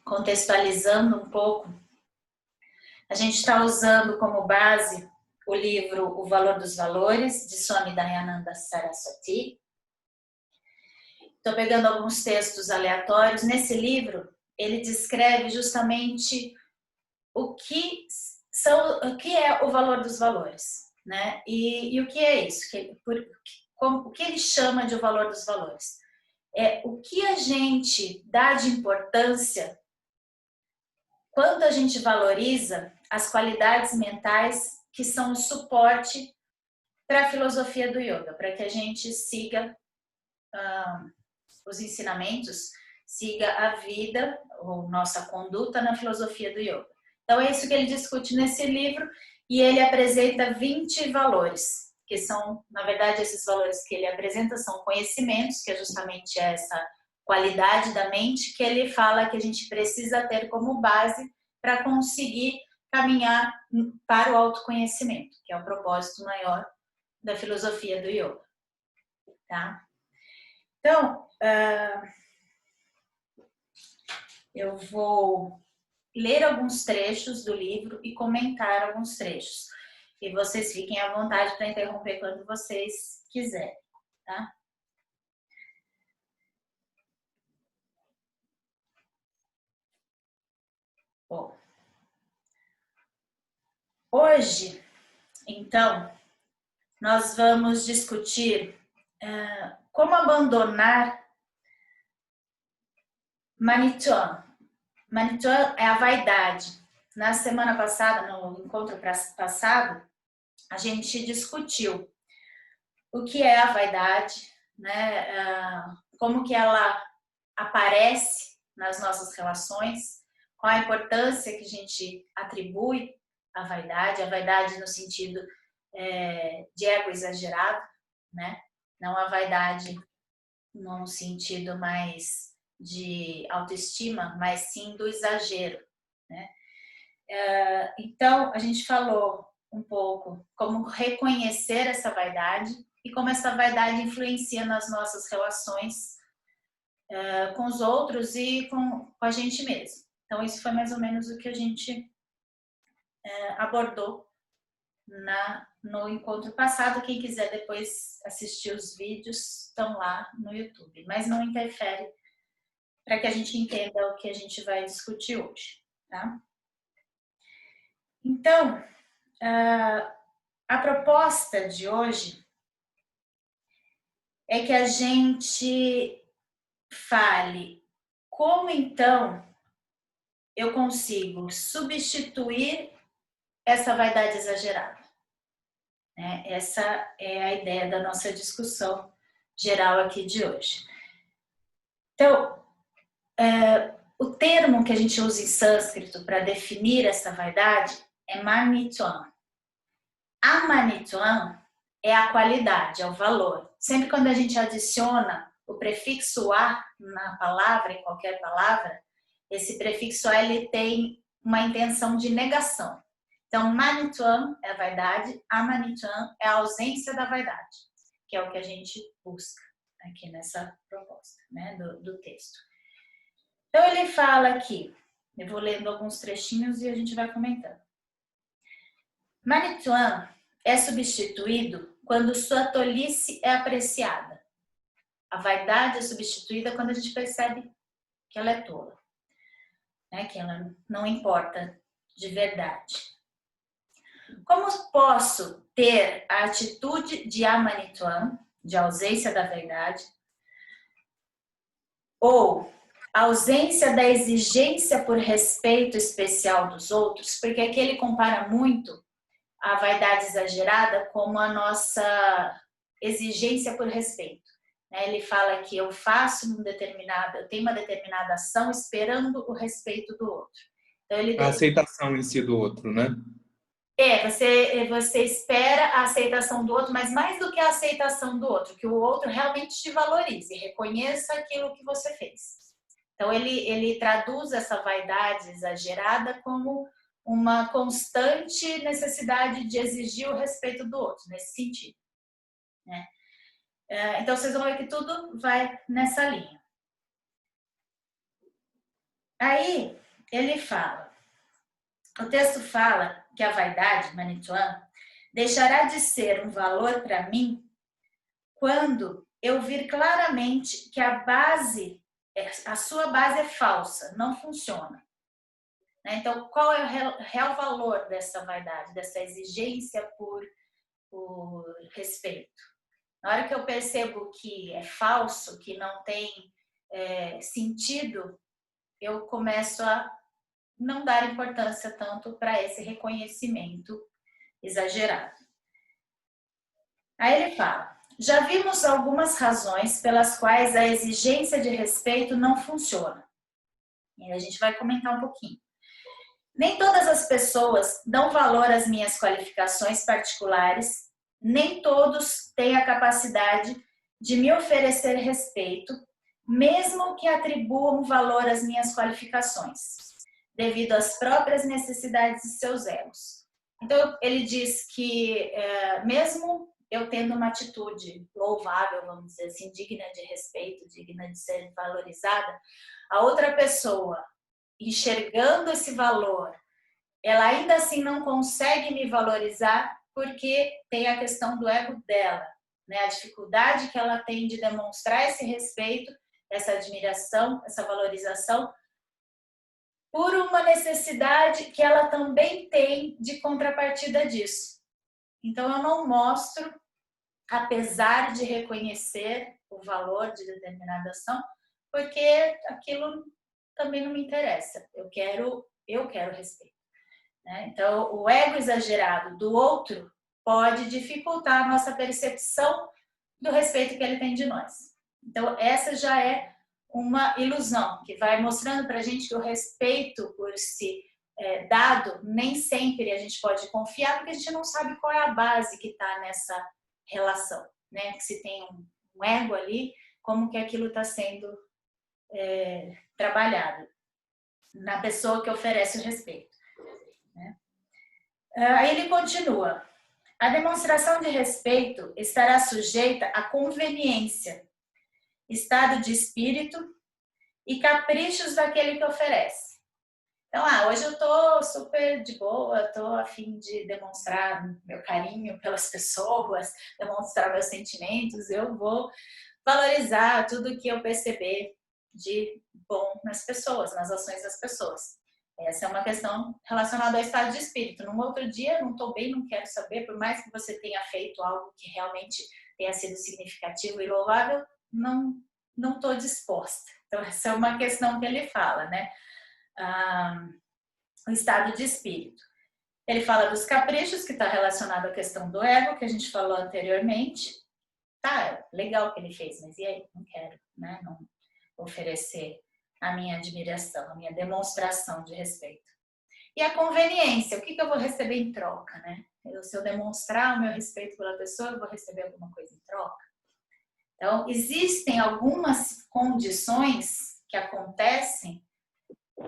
contextualizando um pouco, a gente está usando como base o livro O Valor dos Valores, de Swami Dayananda Saraswati. Estou pegando alguns textos aleatórios. Nesse livro, ele descreve justamente o que é o valor dos valores, né? E o que é isso? O que ele chama de o valor dos valores? É o que a gente dá de importância quando a gente valoriza as qualidades mentais que são o suporte para a filosofia do yoga, para que a gente siga os ensinamentos, siga a vida ou nossa conduta na filosofia do yoga. Então é isso que ele discute nesse livro e ele apresenta 20 valores, que são, na verdade, esses valores que ele apresenta são conhecimentos, que é justamente essa qualidade da mente que ele fala que a gente precisa ter como base para conseguir caminhar para o autoconhecimento, que é o propósito maior da filosofia do yoga, tá? Então, eu vou ler alguns trechos do livro e comentar alguns trechos. E vocês fiquem à vontade para interromper quando vocês quiserem, tá? Bom, hoje, então, nós vamos discutir como abandonar Manituan. Manituan é a vaidade. Na semana passada, no encontro passado, a gente discutiu o que é a vaidade, né? Como que ela aparece nas nossas relações, qual a importância que a gente atribui à vaidade, a vaidade no sentido de ego exagerado, né? Não a vaidade num sentido mais de autoestima, mas sim do exagero, né? Então, a gente falou um pouco como reconhecer essa vaidade e como essa vaidade influencia nas nossas relações com os outros e com a gente mesmo. Então, isso foi mais ou menos o que a gente abordou no encontro passado. Quem quiser depois assistir os vídeos, estão lá no YouTube. Mas não interfere para que a gente entenda o que a gente vai discutir hoje, tá? Então, a proposta de hoje é que a gente fale como então eu consigo substituir essa vaidade exagerada. Essa é a ideia da nossa discussão geral aqui de hoje. Então, o termo que a gente usa em sânscrito para definir essa vaidade é manituam. A manituam é a qualidade, é o valor. Sempre quando a gente adiciona o prefixo a na palavra, em qualquer palavra, esse prefixo a ele tem uma intenção de negação. Então, manituam é a vaidade, amanituam é a ausência da vaidade, que é o que a gente busca aqui nessa proposta, né, do texto. Então, ele fala aqui, eu vou lendo alguns trechinhos e a gente vai comentando. Manituam é substituído quando sua tolice é apreciada. A vaidade é substituída quando a gente percebe que ela é tola, né, que ela não importa de verdade. Como posso ter a atitude de amanituam, de ausência da vaidade, ou ausência da exigência por respeito especial dos outros? Porque aqui ele compara muito a vaidade exagerada como a nossa exigência por respeito. Ele fala que eu eu tenho uma determinada ação esperando o respeito do outro. Então, a aceitação em si do outro, né? Você espera a aceitação do outro, mas mais do que a aceitação do outro, que o outro realmente te valorize, reconheça aquilo que você fez. Então, ele traduz essa vaidade exagerada como uma constante necessidade de exigir o respeito do outro, nesse sentido, né? Então, vocês vão ver que tudo vai nessa linha. Aí, ele fala, o texto fala que a vaidade, Manituan, deixará de ser um valor para mim quando eu vir claramente que a sua base é falsa, não funciona. Então, qual é o real valor dessa vaidade, dessa exigência por respeito? Na hora que eu percebo que é falso, que não tem sentido, eu começo a não dar importância tanto para esse reconhecimento exagerado. Aí ele fala, já vimos algumas razões pelas quais a exigência de respeito não funciona. E a gente vai comentar um pouquinho. Nem todas as pessoas dão valor às minhas qualificações particulares, nem todos têm a capacidade de me oferecer respeito, mesmo que atribuam valor às minhas qualificações, devido às próprias necessidades de seus egos. Então, ele diz que, mesmo eu tendo uma atitude louvável, vamos dizer assim, digna de respeito, digna de ser valorizada, a outra pessoa, enxergando esse valor, ela ainda assim não consegue me valorizar porque tem a questão do ego dela, né? A dificuldade que ela tem de demonstrar esse respeito, essa admiração, essa valorização, por uma necessidade que ela também tem de contrapartida disso. Então, eu não mostro, apesar de reconhecer o valor de determinada ação, porque aquilo também não me interessa. Eu quero respeito. Então, o ego exagerado do outro pode dificultar a nossa percepção do respeito que ele tem de nós. Então, essa já é uma ilusão, que vai mostrando para a gente que o respeito por si dado, nem sempre a gente pode confiar, porque a gente não sabe qual é a base que está nessa relação, né? Que se tem um ego ali, como que aquilo está sendo trabalhado na pessoa que oferece o respeito. Aí ele continua. A demonstração de respeito estará sujeita à conveniência, estado de espírito e caprichos daquele que oferece. Então, hoje eu tô super de boa, tô a fim de demonstrar meu carinho pelas pessoas, demonstrar meus sentimentos, eu vou valorizar tudo que eu perceber de bom nas pessoas, nas ações das pessoas. Essa é uma questão relacionada ao estado de espírito. Num outro dia, não estou bem, não quero saber, por mais que você tenha feito algo que realmente tenha sido significativo e louvável, não estou disposta. Então, essa é uma questão que ele fala, né? O estado de espírito. Ele fala dos caprichos, que está relacionado à questão do ego, que a gente falou anteriormente. Tá, legal o que ele fez, mas e aí? Não quero, né? Não oferecer a minha admiração, a minha demonstração de respeito. E a conveniência, o que eu vou receber em troca, né? Se eu demonstrar o meu respeito pela pessoa, eu vou receber alguma coisa em troca? Então, existem algumas condições que acontecem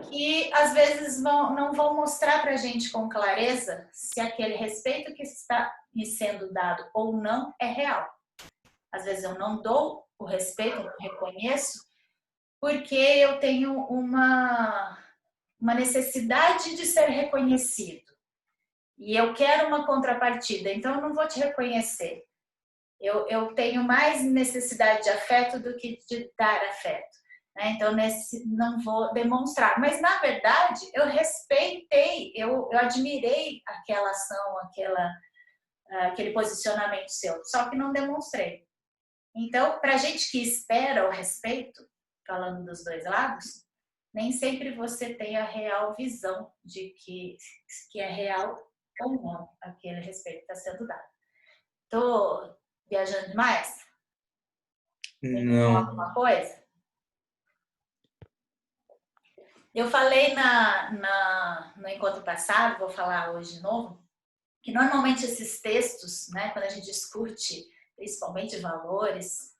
que às vezes não vão mostrar para a gente com clareza se aquele respeito que está me sendo dado ou não é real. Às vezes eu não dou o respeito, não reconheço, porque eu tenho uma necessidade de ser reconhecido. E eu quero uma contrapartida, então eu não vou te reconhecer. Eu tenho mais necessidade de afeto do que de dar afeto. Né? Então, não vou demonstrar. Mas, na verdade, eu respeitei, eu admirei aquela ação, aquele posicionamento seu, só que não demonstrei. Então, para a gente que espera o respeito, falando dos dois lados, nem sempre você tem a real visão de que é real ou não aquele respeito que está sendo dado. Estou viajando demais? Tem que falar Não. alguma coisa? Eu falei no encontro passado, vou falar hoje de novo, que normalmente esses textos, né, quando a gente discute principalmente valores,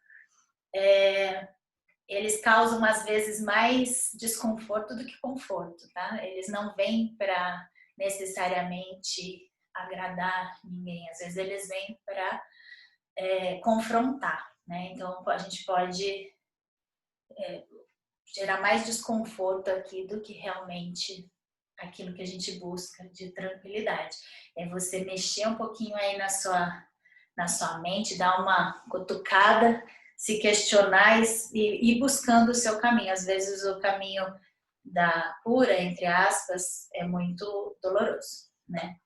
eles causam às vezes mais desconforto do que conforto, tá? Eles não vêm para necessariamente agradar ninguém, às vezes eles vêm para confrontar, né? Então a gente pode gerar mais desconforto aqui do que realmente aquilo que a gente busca de tranquilidade. É você mexer um pouquinho aí na sua mente, dar uma cutucada, se questionar e ir buscando o seu caminho. Às vezes o caminho da cura, entre aspas, é muito doloroso, né?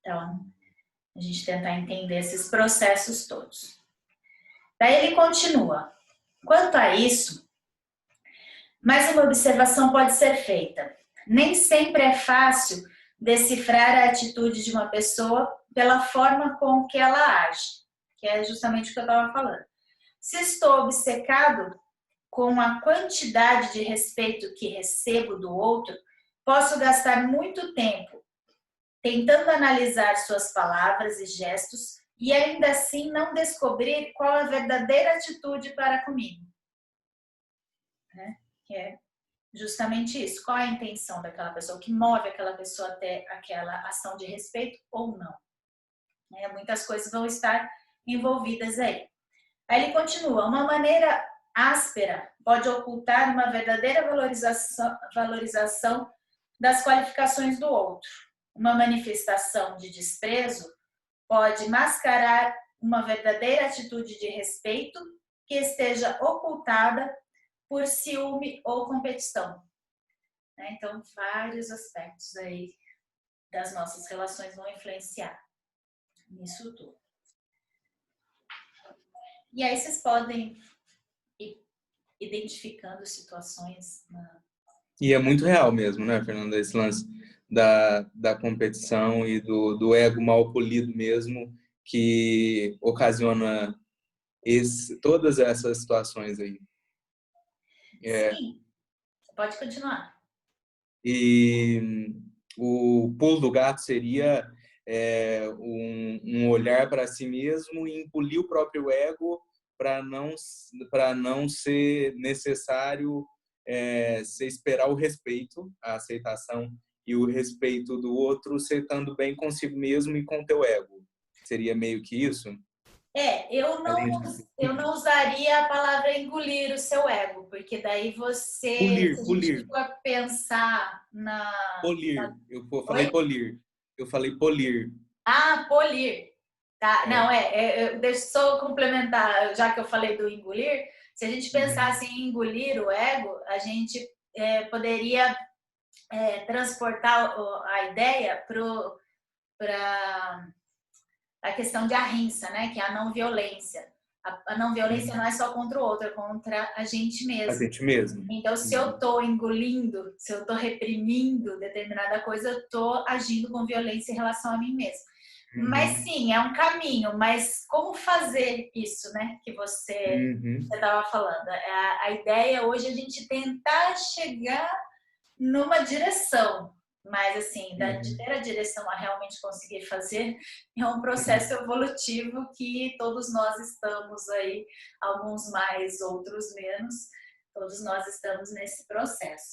Então, a gente tentar entender esses processos todos. Daí ele continua. Quanto a isso, mais uma observação pode ser feita. Nem sempre é fácil decifrar a atitude de uma pessoa pela forma com que ela age, que é justamente o que eu estava falando. Se estou obcecado com a quantidade de respeito que recebo do outro, posso gastar muito tempo tentando analisar suas palavras e gestos e ainda assim não descobrir qual a verdadeira atitude para comigo. Né? Que é justamente isso. Qual é a intenção daquela pessoa? O que move aquela pessoa até aquela ação de respeito ou não? Muitas coisas vão estar envolvidas aí. Aí ele continua. Uma maneira áspera pode ocultar uma verdadeira valorização das qualificações do outro. Uma manifestação de desprezo pode mascarar uma verdadeira atitude de respeito que esteja ocultada por ciúme ou competição. Então, vários aspectos aí das nossas relações vão influenciar nisso tudo. E aí vocês podem ir identificando situações. E é muito real mesmo, né, Fernanda? Esse lance da competição e do ego mal polido mesmo, que ocasiona todas essas situações aí. Sim, você pode continuar. E o pulo do gato seria um olhar para si mesmo e engolir o próprio ego para não ser necessário você esperar o respeito, a aceitação e o respeito do outro, você estando bem consigo mesmo e com o teu ego. Seria meio que isso? Eu não usaria a palavra engolir o seu ego, porque daí você, se a gente for pensar Polir. Eu falei polir. Eu falei polir. Ah, polir. Tá, não, deixa eu só complementar, já que eu falei do engolir, se a gente pensasse em engolir o ego, a gente poderia transportar a ideia para a questão de ahimsa, né, que é a não violência. A não violência não é só contra o outro, é contra a gente mesmo. A gente mesmo. Então, se eu estou engolindo, se eu estou reprimindo determinada coisa, eu estou agindo com violência em relação a mim mesmo. Mas sim, é um caminho, mas como fazer isso, né, que você estava falando? A ideia hoje é a gente tentar chegar numa direção, mas assim, de ter a direção a realmente conseguir fazer, é um processo evolutivo que todos nós estamos aí, alguns mais, outros menos, todos nós estamos nesse processo.